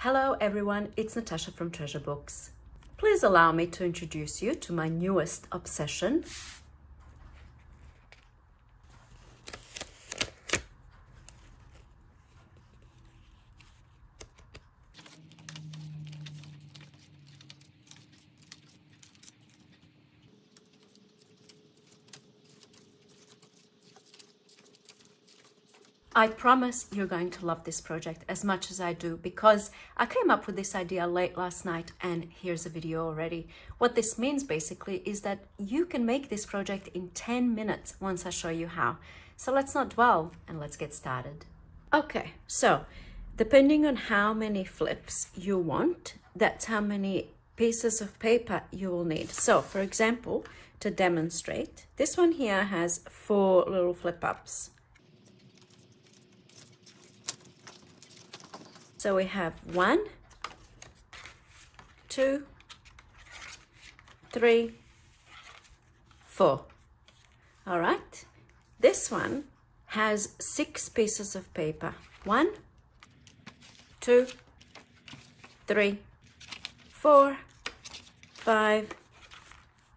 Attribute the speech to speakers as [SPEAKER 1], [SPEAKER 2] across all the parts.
[SPEAKER 1] Hello everyone, it's Natasha from Treasure Books. Please allow me to introduce you to my newest obsession. I promise you're going to love this project as much as I do because I came up with this idea late last night and here's a video already. What this means basically is that you can make this project in 10 minutes once I show you how. So let's not dwell and let's get started. Okay, so depending on how many flips you want, that's how many pieces of paper you will need. So for example, to demonstrate, this one here has 4 little flip ups. So we have 1, 2, 3, 4. All right. This one has 6 pieces of paper. 1, 2, 3, 4, 5,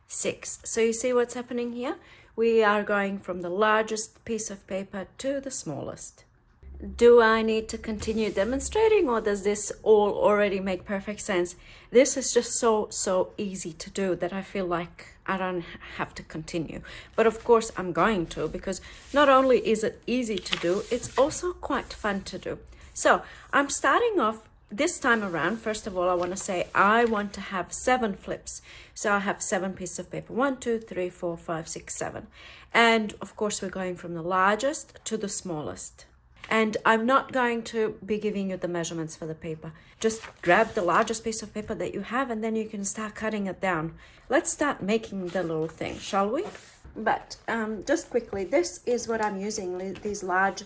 [SPEAKER 1] 6. So you see what's happening here? We are going from the largest piece of paper to the smallest. Do I need to continue demonstrating, or does this all already make perfect sense? This is just so easy to do that I feel like I don't have to continue. But of course I'm going to, because not only is it easy to do, it's also quite fun to do. So I'm starting off this time around. First of all, I want to say I want to have 7 flips. So I have 7 pieces of paper. 1, 2, 3, 4, 5, 6, 7. And of course we're going from the largest to the smallest. And I'm not going to be giving you the measurements for the paper. Just grab the largest piece of paper that you have and then you can start cutting it down. Let's start making the little thing, shall we? But just quickly, this is what I'm using, these large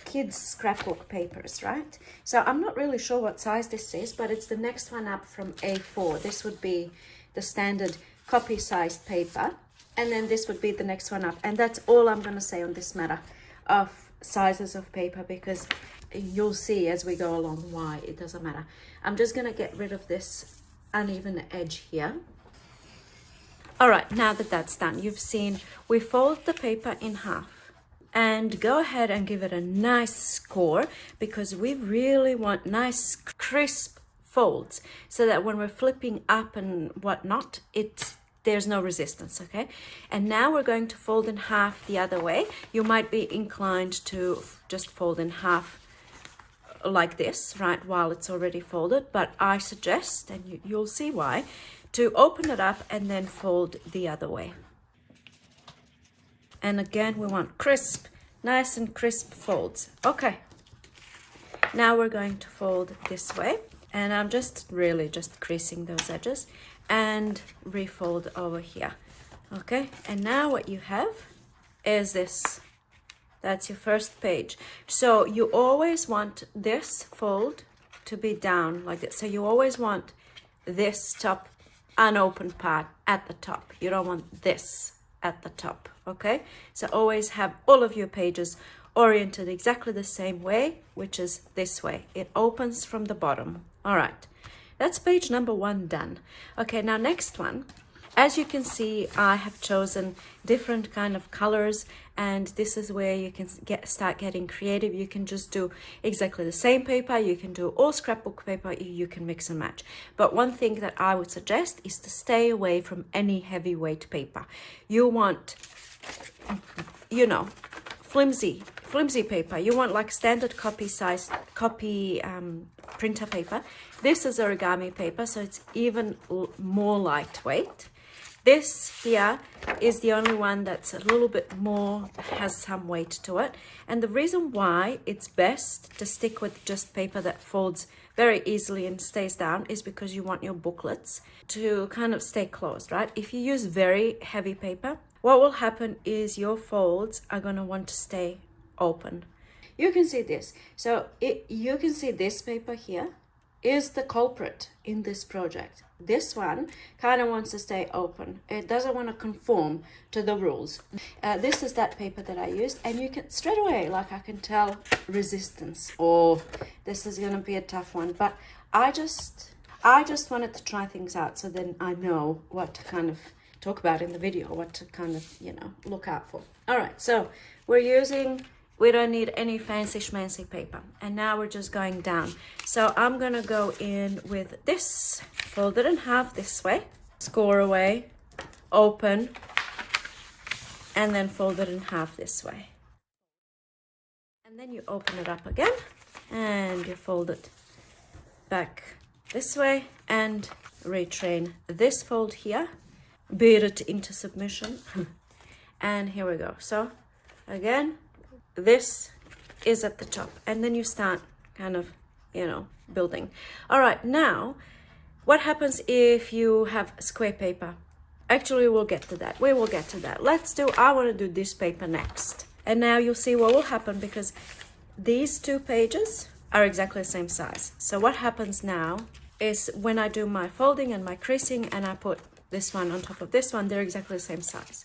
[SPEAKER 1] kids scrapbook papers, right? So I'm not really sure what size this is, but it's the next one up from A4. This would be the standard copy-sized paper. And then this would be the next one up. And that's all I'm going to say on this matter of sizes of paper, because you'll see as we go along why it doesn't matter. I'm just going to get rid of this uneven edge here. All right, now that that's done, you've seen we fold the paper in half and go ahead and give it a nice score, because we really want nice crisp folds so that when we're flipping up and whatnot, there's no resistance, okay? And now we're going to fold in half the other way. You might be inclined to just fold in half like this, right, while it's already folded. But I suggest, and you'll see why, to open it up and then fold the other way. And again, we want crisp, nice and crisp folds. Okay. Now we're going to fold this way. And I'm really just creasing those edges and refold over here. Okay, and now what you have is this. That's your first page. So you always want this fold to be down like this. So you always want this top unopened part at the top. You don't want this at the top, okay? So always have all of your pages oriented exactly the same way, which is this way. It opens from the bottom. All right, that's page number 1 done. Okay, now next one. As you can see, I have chosen different kind of colors, and this is where you can start getting creative. You can just do exactly the same paper. You can do all scrapbook paper. You can mix and match. But one thing that I would suggest is to stay away from any heavyweight paper. You want, you know, flimsy paper. You want like standard copy printer paper. This is origami paper, so it's even more lightweight. This here is the only one that's a little bit more, has some weight to it. And the reason why it's best to stick with just paper that folds very easily and stays down is because you want your booklets to kind of stay closed, right? If you use very heavy paper, what will happen is your folds are going to want to stay open. You can see this. So you can see this paper here. is the culprit in this project. This one kind of wants to stay open. It doesn't want to conform to the rules. This is that paper that I used, and you can straight away, like I can tell resistance. Oh, this is going to be a tough one. But I just wanted to try things out, so then I know what to kind of talk about in the video, what to kind of, you know, look out for. All right, so we don't need any fancy schmancy paper. And now we're just going down. So I'm gonna go in with this, fold it in half this way, score away, open, and then fold it in half this way. And then you open it up again, and you fold it back this way, and retrain this fold here, beat it into submission. And here we go. So again, this is at the top, and then you start kind of, you know, building. All right, now what happens if you have square paper? Actually, we'll get to that. We will get to that. I want to do this paper next. And now you'll see what will happen, because these two pages are exactly the same size. So what happens now is when I do my folding and my creasing and I put this one on top of this one, they're exactly the same size.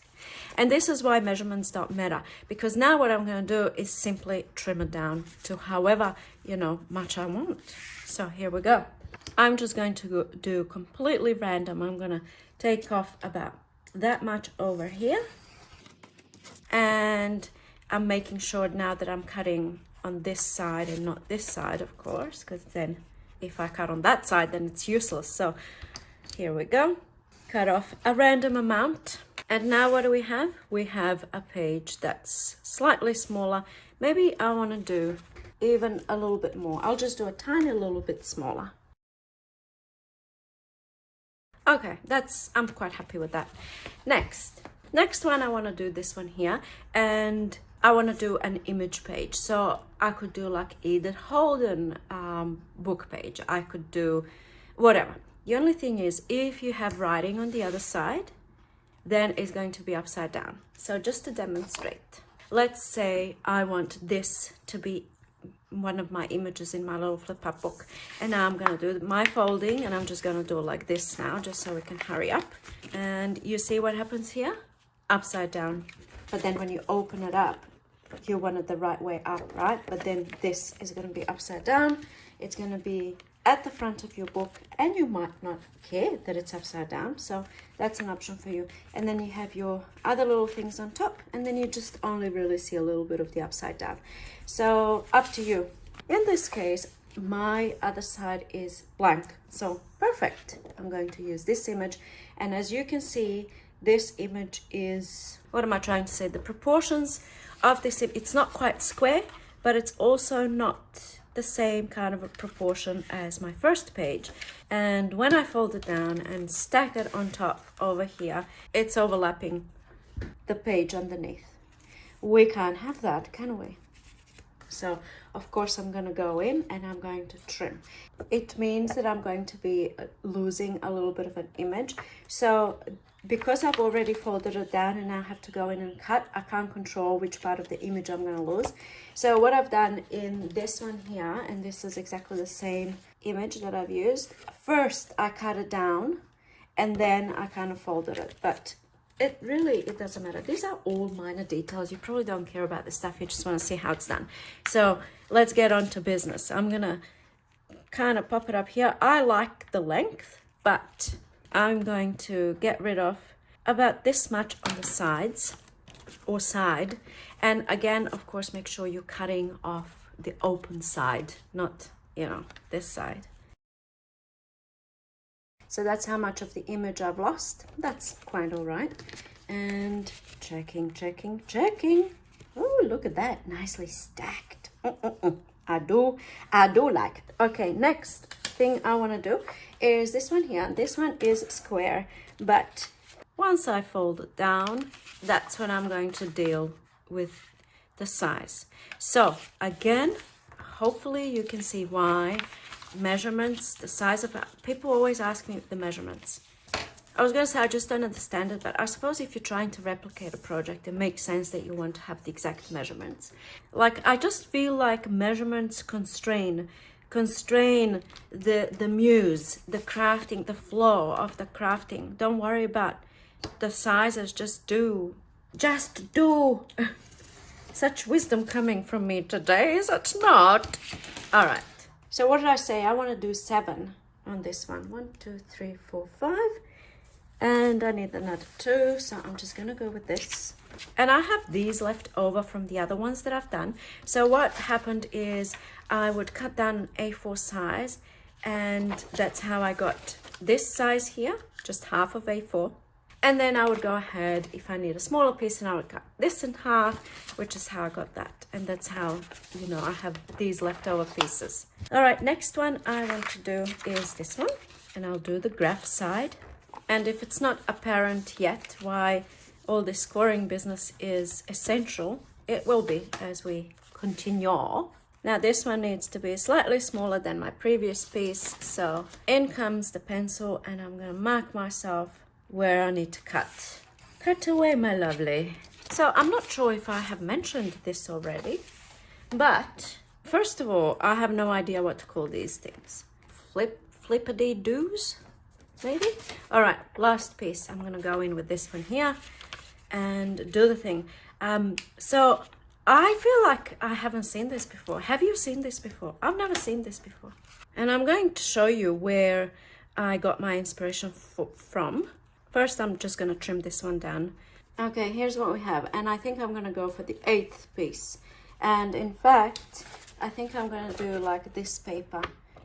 [SPEAKER 1] And this is why measurements don't matter, because now what I'm going to do is simply trim it down to however, you know, much I want. So here we go. I'm just going to do completely random. I'm going to take off about that much over here, and I'm making sure now that I'm cutting on this side and not this side, of course, because then if I cut on that side, then it's useless. So here we go. Cut off a random amount. And now what do we have? We have a page that's slightly smaller. Maybe I want to do even a little bit more. I'll just do a tiny little bit smaller. Okay, I'm quite happy with that. Next one, I want to do this one here, and I want to do an image page. So I could do like Edith Holden book page. I could do whatever. The only thing is, if you have writing on the other side, then it's going to be upside down. So just to demonstrate, let's say I want this to be one of my images in my little flip-up book. And now I'm going to do my folding, and I'm just going to do it like this now, just so we can hurry up. And you see what happens here? Upside down. But then when you open it up, you want it the right way up, right? But then this is going to be upside down. It's going to be at the front of your book, and you might not care that it's upside down, so that's an option for you. And then you have your other little things on top, and then you just only really see a little bit of the upside down. So up to you. In this case, my other side is blank, so perfect. I'm going to use this image, and as you can see, this image is, what am I trying to say? The proportions of this, it's not quite square, but it's also not the same kind of a proportion as my first page. And when I fold it down and stack it on top over here, it's overlapping the page underneath. We can't have that, can we? So of course I'm going to go in and I'm going to trim. It means that I'm going to be losing a little bit of an image. So because I've already folded it down and I have to go in and cut, I can't control which part of the image I'm going to lose. So what I've done in this one here, and this is exactly the same image that I've used, first I cut it down and then I kind of folded it. But it doesn't matter. These are all minor details. You probably don't care about this stuff. You just want to see how it's done. So let's get on to business. I'm going to kind of pop it up here. I like the length, but I'm going to get rid of about this much on the sides or side. And again, of course, make sure you're cutting off the open side, not, you know, this side. So that's how much of the image I've lost. That's quite all right. And checking. Oh, look at that, nicely stacked. I do like it. Okay, next thing I want to do is this one here. This one is square, but once I fold it down, that's when I'm going to deal with the size. So again, hopefully you can see why measurements, the size of, people always ask me the measurements. I was going to say I just don't understand it, but I suppose if you're trying to replicate a project, it makes sense that you want to have the exact measurements. Like, I just feel like measurements constrain constrain the muse, the crafting, the flow of the crafting. Don't worry about the sizes, just do. Such wisdom coming from me today, is it not? All right, so what did I say? I want to do 7 on this one. 1, 2, 3, 4, 5, and I need another 2, so I'm just gonna go with this. And I have these left over from the other ones that I've done. So what happened is I would cut down A4 size, and that's how I got this size here, just half of A4. And then I would go ahead, if I need a smaller piece, and I would cut this in half, which is how I got that. And that's how, you know, I have these leftover pieces. All right, next one I want to do is this one, and I'll do the graph side. And if it's not apparent yet why all this scoring business is essential, it will be as we continue. Now this one needs to be slightly smaller than my previous piece. So in comes the pencil, and I'm gonna mark myself where I need to cut. Cut away, my lovely. So I'm not sure if I have mentioned this already, but first of all, I have no idea what to call these things. Flippity-doos, maybe? All right, last piece. I'm gonna go in with this one here and do the thing. So I feel like I haven't seen this before. Have you seen this before? I've never seen this before. And I'm going to show you where I got my inspiration from. First, I'm just going to trim this one down. Okay, here's what we have. And I think I'm going to go for the 8th piece. And in fact, I think I'm going to do like this paper.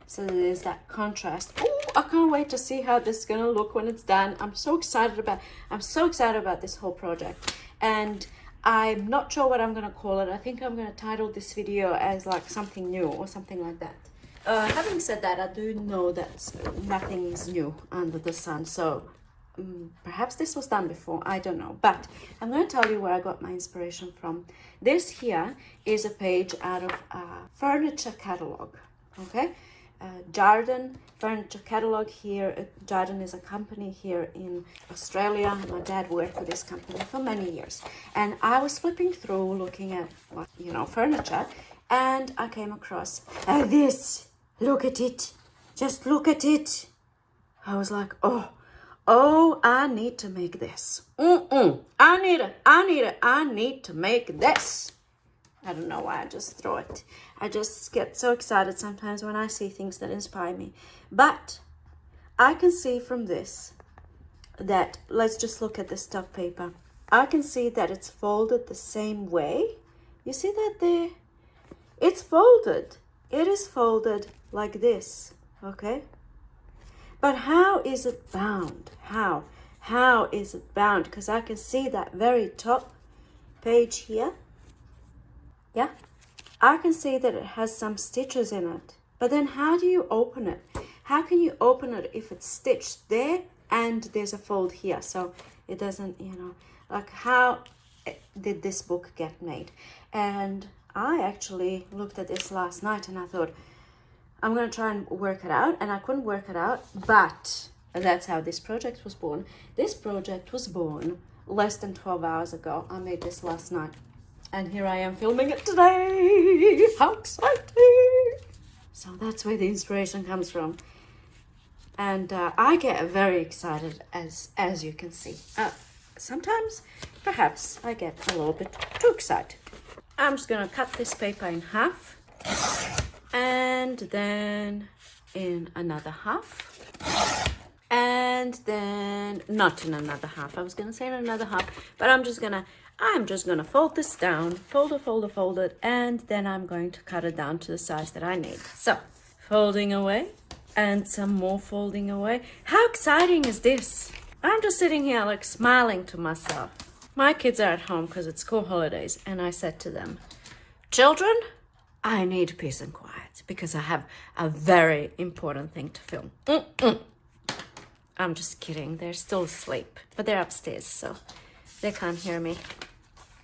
[SPEAKER 1] So there's that contrast. Oh, I can't wait to see how this is going to look when it's done. I'm so excited about this whole project. And I'm not sure what I'm going to call it. I think I'm going to title this video as like something new or something like that. Having said that, I do know that nothing's new under the sun. So perhaps this was done before, I don't know, but I'm going to tell you where I got my inspiration from. This here is a page out of a furniture catalog, okay? Jardin furniture catalog here. Jardin is a company here in Australia. My dad worked for this company for many years, and I was flipping through looking at, you know, furniture, and I came across this. Look at it, just look at it. I was like, oh, I need to make this. I need to make this. I don't know why I just throw it. I just get so excited sometimes when I see things that inspire me. But I can see from this that, let's just look at the stuff paper. I can see that it's folded the same way. You see that there? It's folded. It is folded like this, okay? But how is it bound? How is it bound? Because I can see that very top page here. Yeah, I can see that it has some stitches in it. But then how do you open it? How can you open it if it's stitched there and there's a fold here? So it doesn't, you know, like how did this book get made? And I actually looked at this last night and I thought, I'm going to try and work it out. And I couldn't work it out, but that's how this project was born. This project was born less than 12 hours ago. I made this last night. And here I am filming it today. How exciting! So that's where the inspiration comes from. And I get very excited, as you can see. Sometimes, perhaps, I get a little bit too excited. I'm just going to cut this paper in half. And then in another half. And then not in another half. I was going to say in another half. But I'm just going to fold this down, fold it, and then I'm going to cut it down to the size that I need. So, folding away, and some more folding away. How exciting is this? I'm just sitting here like smiling to myself. My kids are at home because it's school holidays, and I said to them, children, I need peace and quiet because I have a very important thing to film. I'm just kidding. They're still asleep, but they're upstairs, so they can't hear me.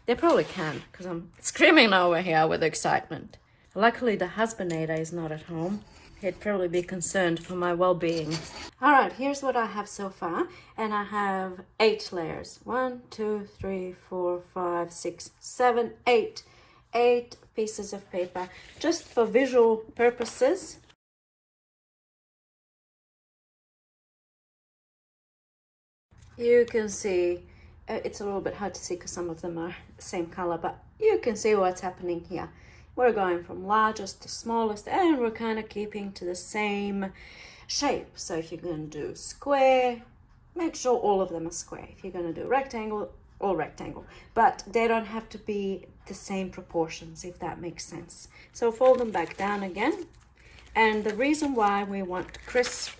[SPEAKER 1] They probably can, because I'm screaming over here with excitement. Luckily, the husbandator is not at home. He'd probably be concerned for my well-being. All right, here's what I have so far. And I have 8 layers. 1, 2, 3, 4, 5, 6, 7, 8. 8 pieces of paper. Just for visual purposes, you can see, it's a little bit hard to see because some of them are same color, but you can see what's happening here. We're going from largest to smallest, and we're kind of keeping to the same shape. So if you're going to do square, make sure all of them are square. If you're going to do rectangle, all rectangle, but they don't have to be the same proportions, if that makes sense. So fold them back down again. And the reason why we want crisp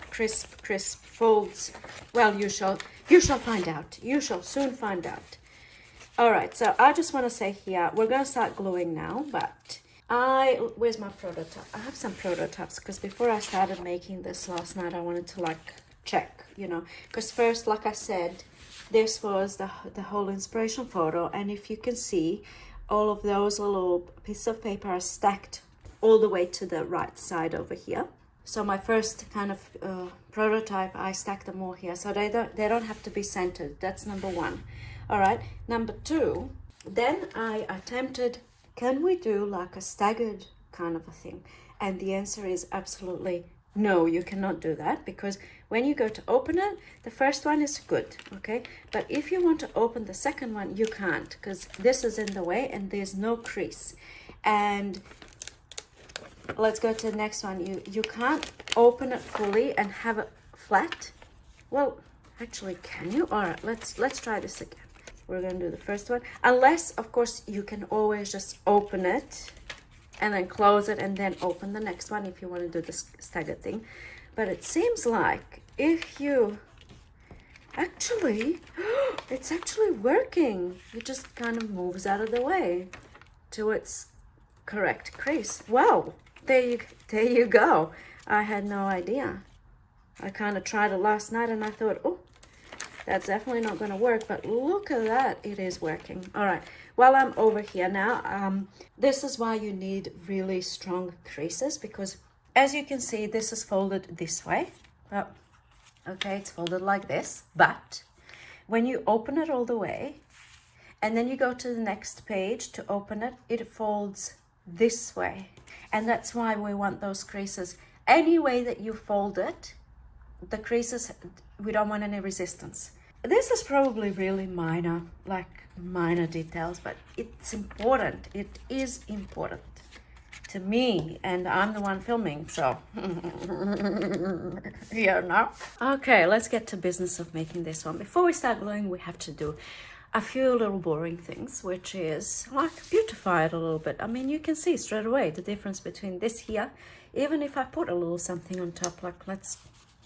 [SPEAKER 1] folds, well, you shall find out. You shall soon find out. All right, so I just want to say here, we're going to start gluing now, but where's my prototype? I have some prototypes because before I started making this last night, I wanted to like check, you know, because first, like I said, this was the whole inspiration photo, and if you can see, all of those little pieces of paper are stacked all the way to the right side over here. So my first kind of prototype, I stacked them all here, so they don't have to be centered. That's number one. All right, number two, then I attempted, can we do like a staggered kind of a thing? And the answer is absolutely no, you cannot do that, because when you go to open it, the first one is good, okay? But if you want to open the second one, you can't, because this is in the way and there's no crease. And let's go to the next one. You can't open it fully and have it flat. Well, actually, can you? All right, let's try this again. We're going to do the first one, unless, of course, you can always just open it and then close it and then open the next one if you want to do this staggered thing. But it seems like if you actually, it's actually working. It just kind of moves out of the way to its correct crease. Wow, there you go. I had no idea. I kind of tried it last night and I thought, oh, that's definitely not going to work, but look at that, it is working. All right, while I'm over here now, this is why you need really strong creases, because as you can see, this is folded this way. Oh, okay, it's folded like this, but when you open it all the way, and then you go to the next page to open it, it folds this way. And that's why we want those creases. Any way that you fold it, the creases, we don't want any resistance. This is probably really minor details, but it's important. It is important to me, and I'm the one filming, so yeah, no. Okay, let's get to business of making this one. Before we start gluing, we have to do a few little boring things, which is like beautify it a little bit. I mean, you can see straight away the difference between this here, even if I put a little something on top, like let's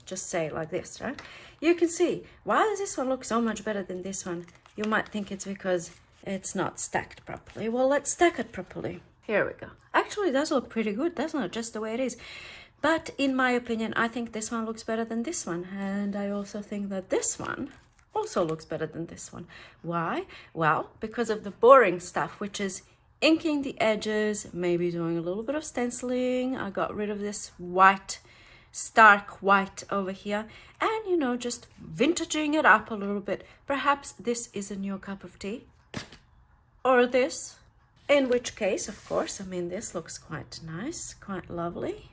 [SPEAKER 1] just say like this, right? You can see, why does this one look so much better than this one? You might think it's because it's not stacked properly. Well, let's stack it properly. Here we go. Actually, it does look pretty good, doesn't it? Just the way it is. But in my opinion, I think this one looks better than this one. And I also think that this one also looks better than this one. Why? Well, because of the boring stuff, which is inking the edges, maybe doing a little bit of stenciling. I got rid of this white, stark white over here, and you know, just vintaging it up a little bit. Perhaps this isn't your cup of tea, or this, in which case, of course, I mean, this looks quite nice, quite lovely,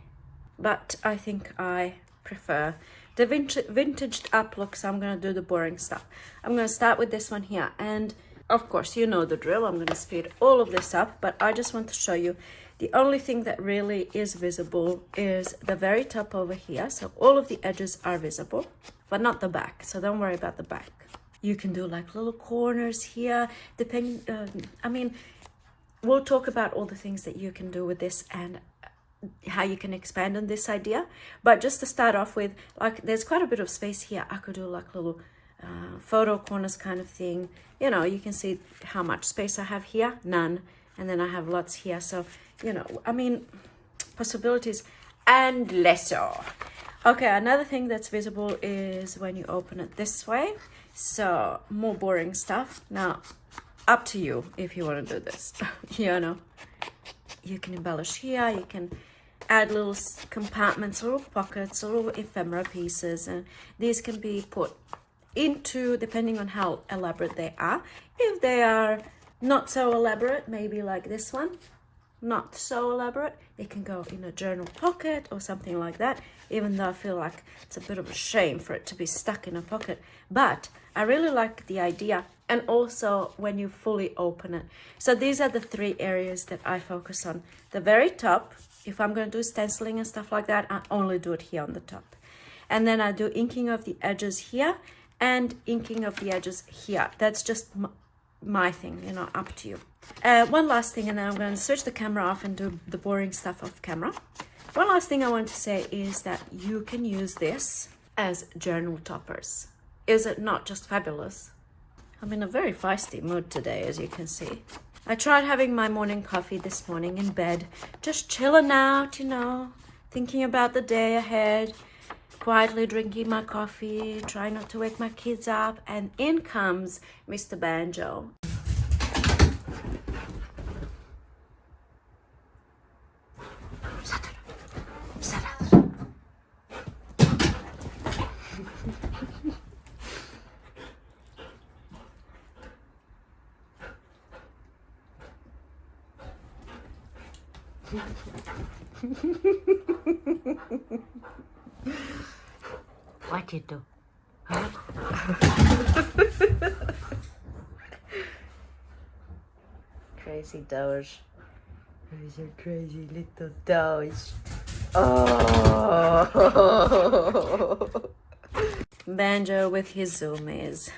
[SPEAKER 1] but I think I prefer the vintaged up look, so I'm going to do the boring stuff. I'm going to start with this one here, and of course, you know the drill. I'm going to speed all of this up, but I just want to show you the only thing that really is visible is the very top over here. So all of the edges are visible, but not the back. So don't worry about the back. You can do like little corners here, depending, I mean, we'll talk about all the things that you can do with this and how you can expand on this idea. But just to start off with, like, there's quite a bit of space here. I could do like little photo corners kind of thing. You know, you can see how much space I have here, none. And then I have lots here. So, you know, I mean, possibilities endless. Okay, another thing that's visible is when you open it this way. So more boring stuff. Now, up to you if you want to do this. You know, you can embellish here. You can add little compartments, little pockets, little ephemera pieces. And these can be put into, depending on how elaborate they are. If they are not so elaborate, maybe like this one, not so elaborate, it can go in a journal pocket or something like that. even though I feel like it's a bit of a shame for it to be stuck in a pocket. But I really like the idea, and also when you fully open it. So these are the 3 areas that I focus on. The very top, if I'm going to do stenciling and stuff like that, I only do it here on the top. And then I do inking of the edges here and inking of the edges here. That's just my thing, you know, up to you. One last thing, and then I'm going to switch the camera off and do the boring stuff off camera. One last thing I want to say is that you can use this as journal toppers. Is it not just fabulous? I'm in a very feisty mood today, as you can see. I tried having my morning coffee this morning in bed, just chilling out, you know, thinking about the day ahead, quietly drinking my coffee, trying not to wake my kids up, and in comes Mr. Banjo. What you do? Huh? Crazy Doge. Who's a crazy little Doge? Oh! Banjo with his zoomies.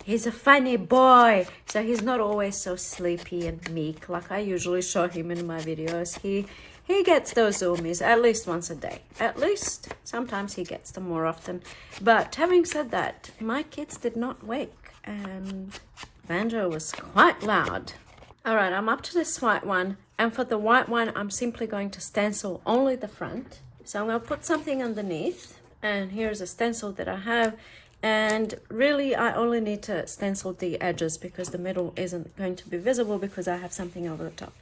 [SPEAKER 1] He's a funny boy, so he's not always so sleepy and meek like I usually show him in my videos. He gets those zoomies at least once a day. At least. Sometimes he gets them more often. But having said that, my kids did not wake, and Banjo was quite loud. All right, I'm up to this white one, and for the white one, I'm simply going to stencil only the front. So I'm going to put something underneath, and here's a stencil that I have. And really, I only need to stencil the edges because the middle isn't going to be visible because I have something over the top.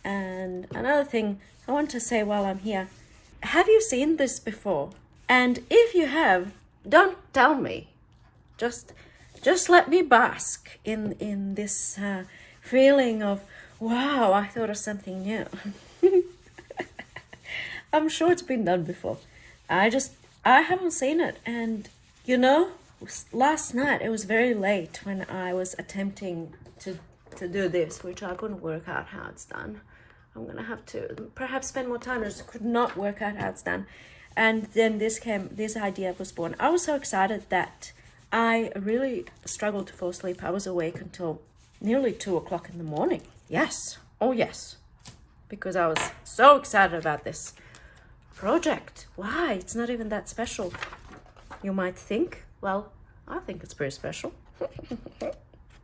[SPEAKER 1] And another thing I want to say while I'm here, have you seen this before? And if you have, don't tell me. Just let me bask in this feeling of, wow, I thought of something new. I'm sure it's been done before. I haven't seen it. And, you know, last night it was very late when I was attempting to do this, which I couldn't work out how it's done. I'm gonna have to perhaps spend more time. I just could not work out how it's done. And then this idea was born. I was so excited that I really struggled to fall asleep. I was awake until nearly 2 o'clock in the morning. Yes, oh yes, because I was so excited about this project. Why? It's not even that special, you might think. Well, I think it's pretty special.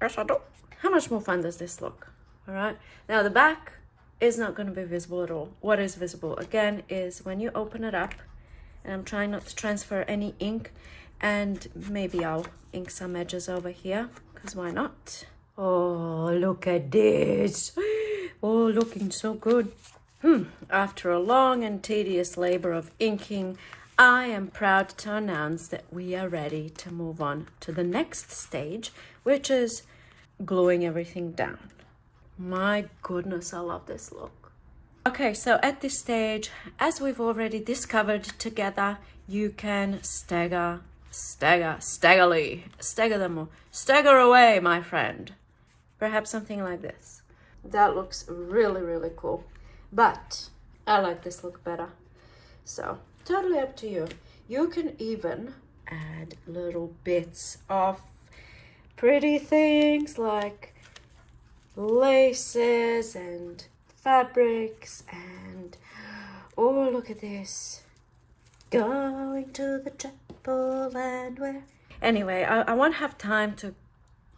[SPEAKER 1] Yes, I do. How much more fun does this look? All right. Now the back is not going to be visible at all. What is visible again is when you open it up, and I'm trying not to transfer any ink, and maybe I'll ink some edges over here, because why not? Oh, look at this. Oh, looking so good. After a long and tedious labor of inking, I am proud to announce that we are ready to move on to the next stage, which is gluing everything down. My goodness, I love this look. Okay, so at this stage, as we've already discovered together, you can stagger away, my friend. Perhaps something like this. That looks really, really cool. But I like this look better. So, totally up to you. You can even add little bits of pretty things like laces and fabrics and, oh, look at this. Going to the chapel and where? Anyway, I won't have time to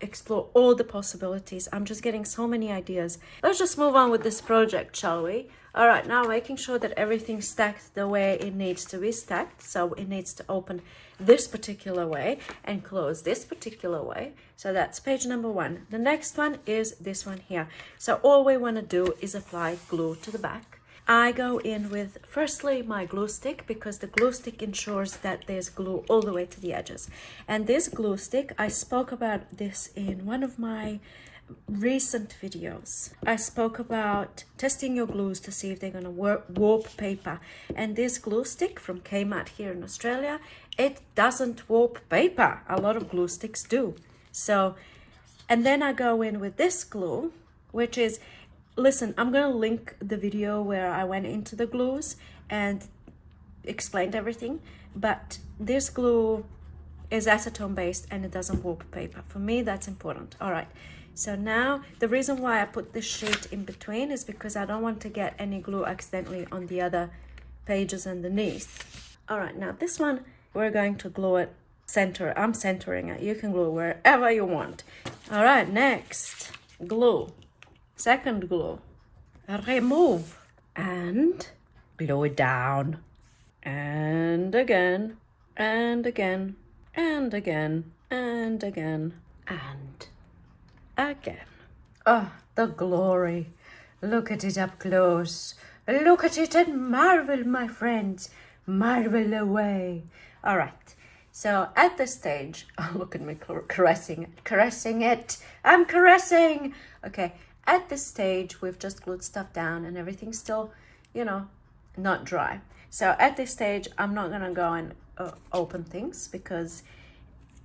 [SPEAKER 1] explore all the possibilities. I'm just getting so many ideas. Let's just move on with this project, shall we? All right, now making sure that everything's stacked the way it needs to be stacked. So it needs to open this particular way and close this particular way. So that's page number 1. The next one is this one here. So all we want to do is apply glue to the back. I go in with firstly my glue stick, because the glue stick ensures that there's glue all the way to the edges. And this glue stick, I spoke about this in one of my recent videos, I spoke about testing your glues to see if they're going to warp paper. And this glue stick from Kmart here in Australia, it doesn't warp paper. A lot of glue sticks do. So, and then I go in with this glue, which is, listen, I'm going to link the video where I went into the glues and explained everything. But this glue is acetone based and it doesn't warp paper. For me, that's important. All right. So now the reason why I put this sheet in between is because I don't want to get any glue accidentally on the other pages underneath. All right. Now this one, we're going to glue it center. I'm centering it. You can glue wherever you want. All right. Next, glue. Second glue. Remove and glue it down. And again, and again, and again, and again, and again. Oh, the glory. Look at it up close. Look at it and marvel, my friends. Marvel away. All right. So at this stage, oh, look at me caressing it. Caressing it. I'm caressing. Okay. At this stage, we've just glued stuff down and everything's still, you know, not dry. So at this stage, I'm not going to go and open things because,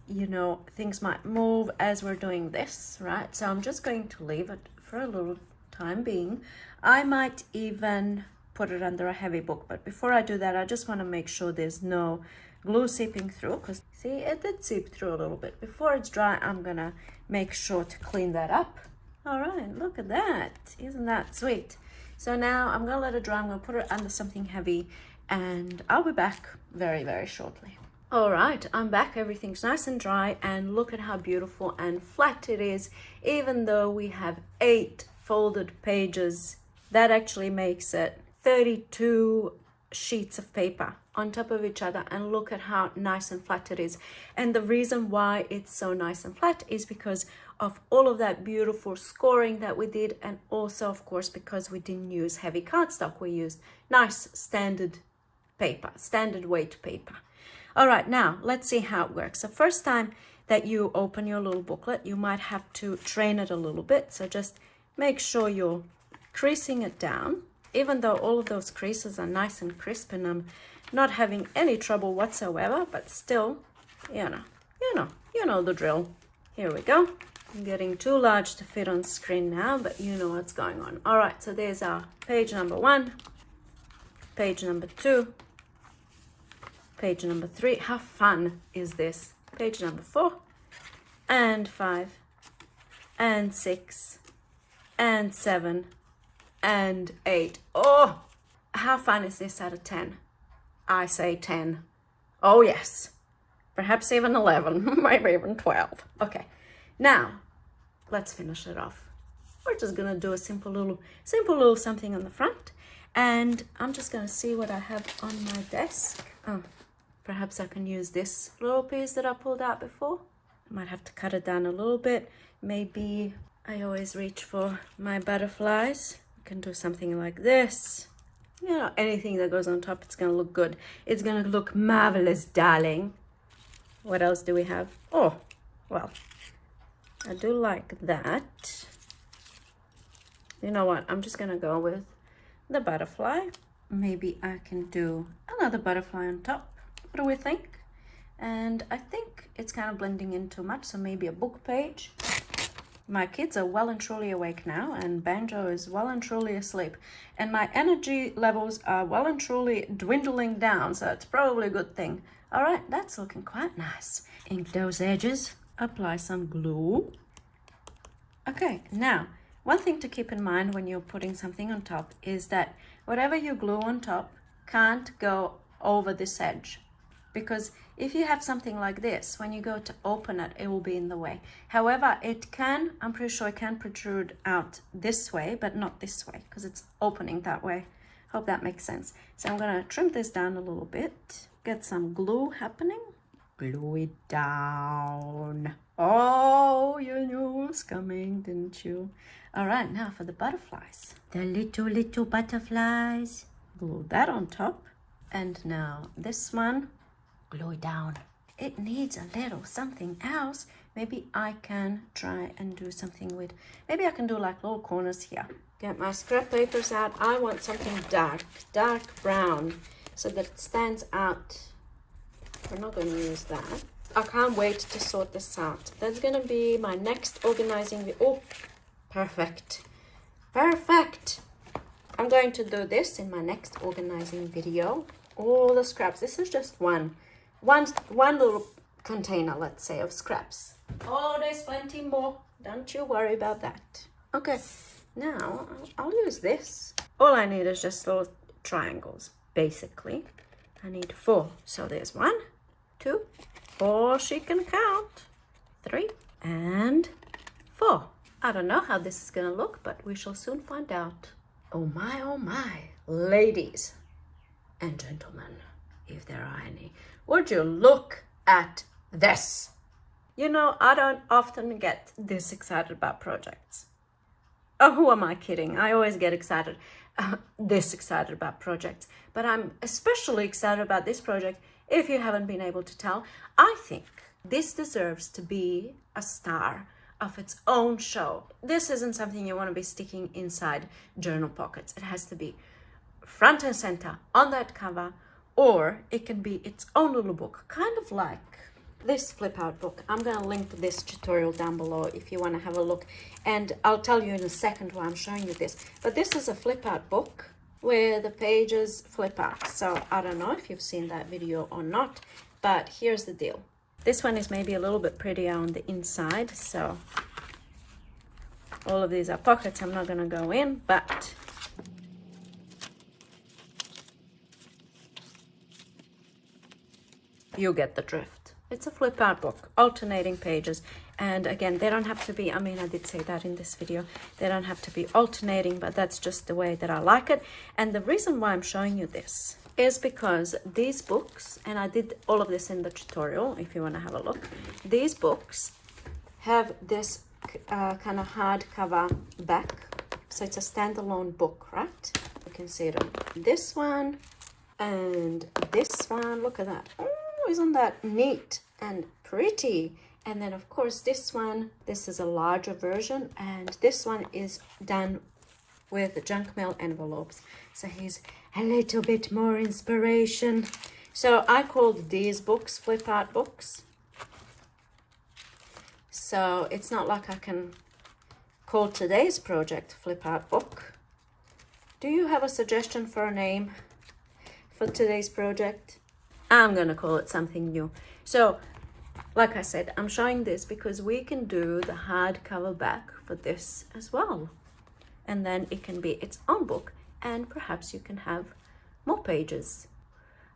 [SPEAKER 1] you know, things might move as we're doing this, right? So I'm just going to leave it for a little time being. I might even put it under a heavy book. But before I do that, I just want to make sure there's no glue seeping through. Because, see, it did seep through a little bit. Before it's dry, I'm going to make sure to clean that up. All right, look at that. Isn't that sweet? So now I'm going to let it dry. I'm going to put it under something heavy. And I'll be back very, very shortly. All right, I'm back. Everything's nice and dry. And look at how beautiful and flat it is. Even though we have 8 folded pages, that actually makes it 32 sheets of paper on top of each other. And look at how nice and flat it is. And the reason why it's so nice and flat is because of all of that beautiful scoring that we did. And also, of course, because we didn't use heavy cardstock. We used nice standard paper, standard weight paper. All right, now let's see how it works. The first time that you open your little booklet, you might have to train it a little bit. So just make sure you're creasing it down, even though all of those creases are nice and crisp and I'm not having any trouble whatsoever, but still, you know the drill. Here we go. I'm getting too large to fit on screen now, but you know what's going on. All right, so there's our page number 1, page number 2, page number 3. How fun is this? Page number 4 and 5 and 6 and 7 and 8. Oh, how fun is this out of 10? I say 10. Oh yes, perhaps even 11, maybe even 12. Okay, now let's finish it off. We're just gonna do a simple little something on the front, and I'm just gonna see what I have on my desk. Oh, perhaps I can use this little piece that I pulled out before. I might have to cut it down a little bit. Maybe I always reach for my butterflies. I can do something like this. You know, anything that goes on top, it's gonna look good. It's gonna look marvelous, darling. What else do we have? Oh, well, I do like that. You know what? I'm just gonna go with the butterfly. Maybe I can do another butterfly on top. What do we think? And I think it's kind of blending in too much, so maybe a book page. My kids are well and truly awake now, and Banjo is well and truly asleep. And my energy levels are well and truly dwindling down, so it's probably a good thing. All right, that's looking quite nice. Ink those edges, apply some glue. Okay, now, one thing to keep in mind when you're putting something on top is that whatever you glue on top can't go over this edge. Because if you have something like this, when you go to open it, it will be in the way. However, it can, I'm pretty sure it can protrude out this way, but not this way, because it's opening that way. Hope that makes sense. So I'm gonna trim this down a little bit, get some glue happening. Glue it down. Oh, you knew it was coming, didn't you? All right, now for the butterflies. The little butterflies. Glue that on top. And now this one. Glue it down. It needs a little something else maybe I can try and do something with, maybe I can do like little corners here. Get my scrap papers out. I want something dark brown, so that it stands out. We're not going to use that. I can't wait to sort this out. That's going to be my next organizing. Oh, perfect. Perfect. I'm going to do this in my next organizing video. All the scraps. This is just one little container, let's say, of scraps. Oh, there's plenty more. Don't you worry about that. Okay, now I'll use this. All I need is just little triangles, basically. I need 4. So there's 1, 2, or she can count 3 and 4. I don't know how this is gonna look, but we shall soon find out. Oh my, ladies and gentlemen, if there are any, would you look at this? You know, I don't often get this excited about projects. Oh, who am I kidding? I always get excited, this excited about projects, but I'm especially excited about this project. If you haven't been able to tell, I think this deserves to be a star of its own show. This isn't something you want to be sticking inside journal pockets. It has to be front and center on that cover, or it can be its own little book, kind of like this flip out book. I'm going to link this tutorial down below if you want to have a look, and I'll tell you in a second why I'm showing you this. But this is a flip out book where the pages flip out. So I don't know if you've seen that video or not, but here's the deal. This one is maybe a little bit prettier on the inside, so all of these are pockets. I'm not going to go in, but you get the drift. It's a flip out book, alternating pages, and again, they don't have to be, I mean, I did say that in this video, they don't have to be alternating, but that's just the way that I like it. And the reason why I'm showing you this is because these books, and I did all of this in the tutorial if you want to have a look, these books have this kind of hardcover back, so it's a standalone book, right? You can see it on this one and this one. Look at that. Oh, isn't that neat and pretty? And then of course this one, this is a larger version, and this one is done with junk mail envelopes, so he's a little bit more inspiration. So I called these books flip out books, so it's not like I can call today's project flip out book. Do you have a suggestion for a name for today's project? I'm gonna call it something new. So like I said, I'm showing this because we can do the hardcover back for this as well. And then it can be its own book, and perhaps you can have more pages.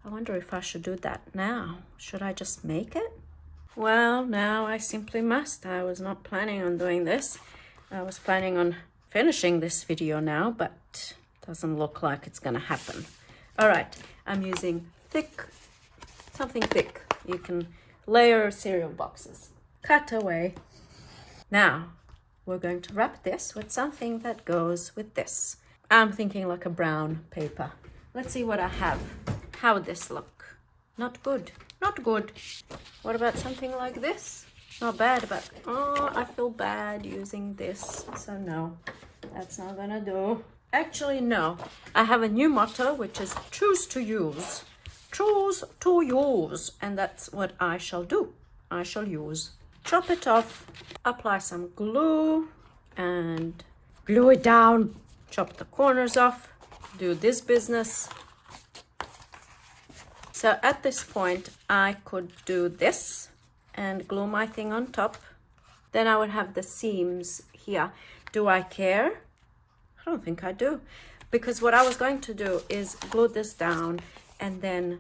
[SPEAKER 1] I wonder if I should do that now. Should I just make it? Well, now I simply must. I was not planning on doing this. I was planning on finishing this video now, but it doesn't look like it's gonna happen. All right, I'm using something thick. You can layer cereal boxes. Cut away. Now, we're going to wrap this with something that goes with this. I'm thinking like a brown paper. Let's see what I have. How would this look? Not good. Not good. What about something like this? Not bad, but oh, I feel bad using this. So no, that's not gonna do. Actually, no. I have a new motto, which is choose to use. Choose to use. And that's what I shall do. I shall use. Chop it off, apply some glue and glue it down, chop the corners off, do this business. So at this point I could do this and glue my thing on top. Then I would have the seams here. Do I care? I don't think I do, because what I was going to do is glue this down and then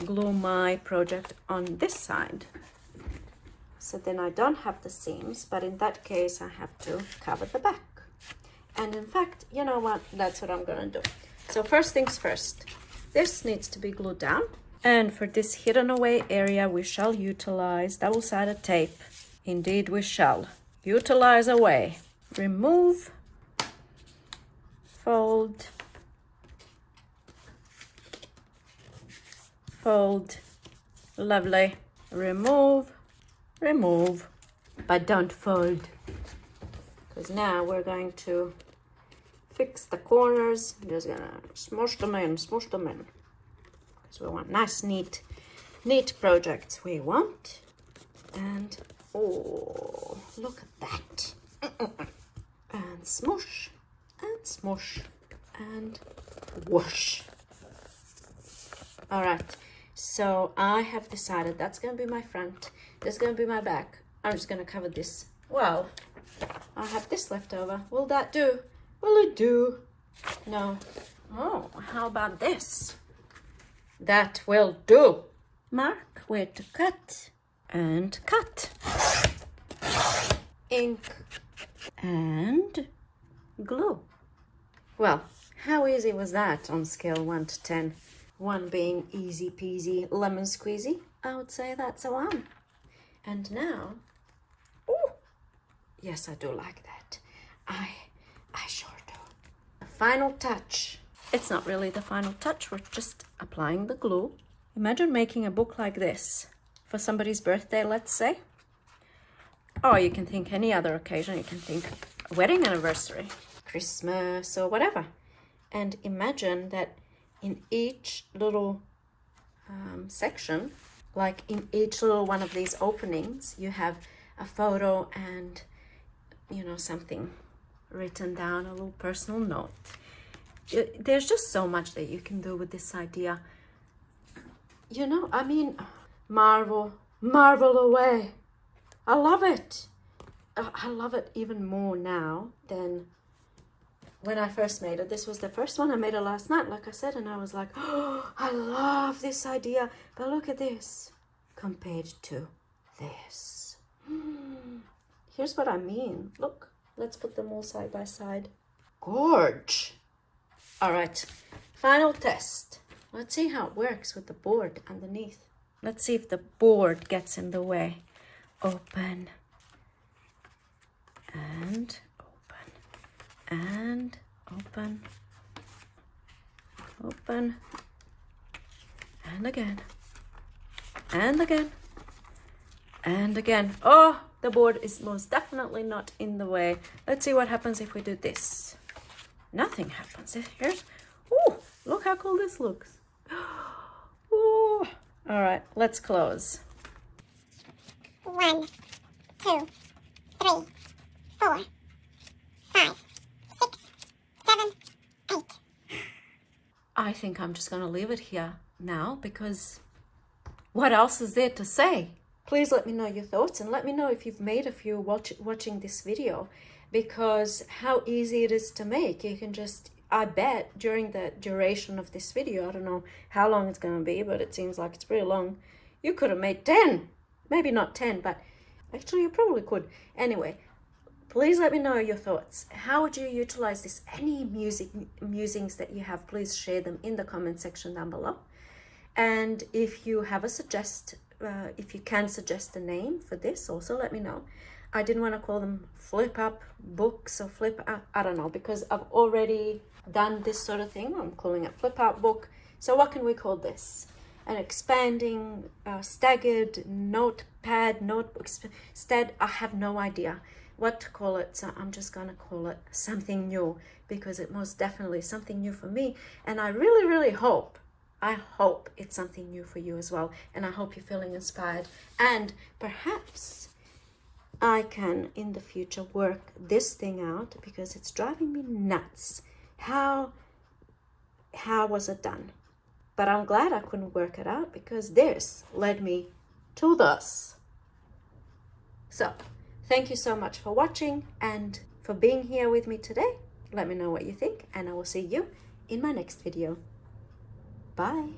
[SPEAKER 1] glue my project on this side. So then I don't have the seams, but in that case I have to cover the back. And in fact, you know what? That's what I'm gonna do. So first things first, this needs to be glued down. And for this hidden away area, we shall utilize double-sided tape. Indeed we shall. Utilize away. Remove, fold, fold, lovely. Remove, remove, but don't fold. Because now we're going to fix the corners. Just gonna smush them in, because we want nice, neat projects we want. And oh, look at that. And smush and whoosh. All right, so I have decided that's gonna be my front, this is gonna be my back. I'm just gonna cover this. Well, I have this left over. Will that do? Will it do? No. Oh, how about this? That will do. Mark where to cut and cut. Ink and glue. Well, how easy was that on scale 1 to 10? 1 being easy peasy lemon squeezy. I would say that's a 1. And now, oh, yes, I do like that. I sure do. The final touch. It's not really the final touch, we're just applying the glue. Imagine making a book like this for somebody's birthday, let's say. Or you can think any other occasion. You can think a wedding anniversary, Christmas, or whatever. And imagine that in each little section, like in each little one of these openings, you have a photo and, you know, something written down, a little personal note. There's just so much that you can do with this idea. You know, I mean, marvel away. I love it. I love it even more now than when I first made it. This was the first one. I made it last night, like I said, and I was like, oh, I love this idea. But look at this compared to this. Here's what I mean. Look, let's put them all side by side. Gorge. All right, final test. Let's see how it works with the board underneath. Let's see if the board gets in the way. Open and open and open, open and again and again and again. Oh, the board is most definitely not in the way. Let's see what happens if we do this. Nothing happens. Here's, oh, look how cool this looks. Oh, all right, let's close.
[SPEAKER 2] 1, 2, 3, 4, 5, 6, 7, 8.
[SPEAKER 1] I think I'm just going to leave it here now, because what else is there to say? Please let me know your thoughts, and let me know if you've made a few watching this video, because how easy it is to make. You can just, I bet during the duration of this video, I don't know how long it's going to be, but it seems like it's pretty long, you could have made 10. Maybe not 10, but actually you probably could. Anyway, please let me know your thoughts. How would you utilize this? Any musings that you have, please share them in the comment section down below. And if you have if you can suggest a name for this, also let me know. I didn't want to call them flip up books or flip up, I don't know, because I've already done this sort of thing. I'm calling it flip out book. So what can we call this? An expanding, staggered notepad, notebook. Instead, I have no idea what to call it, so I'm just gonna call it something new, because it most definitely is something new for me, and I really hope, it's something new for you as well, and I hope you're feeling inspired, and perhaps I can in the future work this thing out, because it's driving me nuts. How was it done? But I'm glad I couldn't work it out, because this led me to this. So, thank you so much for watching and for being here with me today. Let me know what you think, and I will see you in my next video. Bye.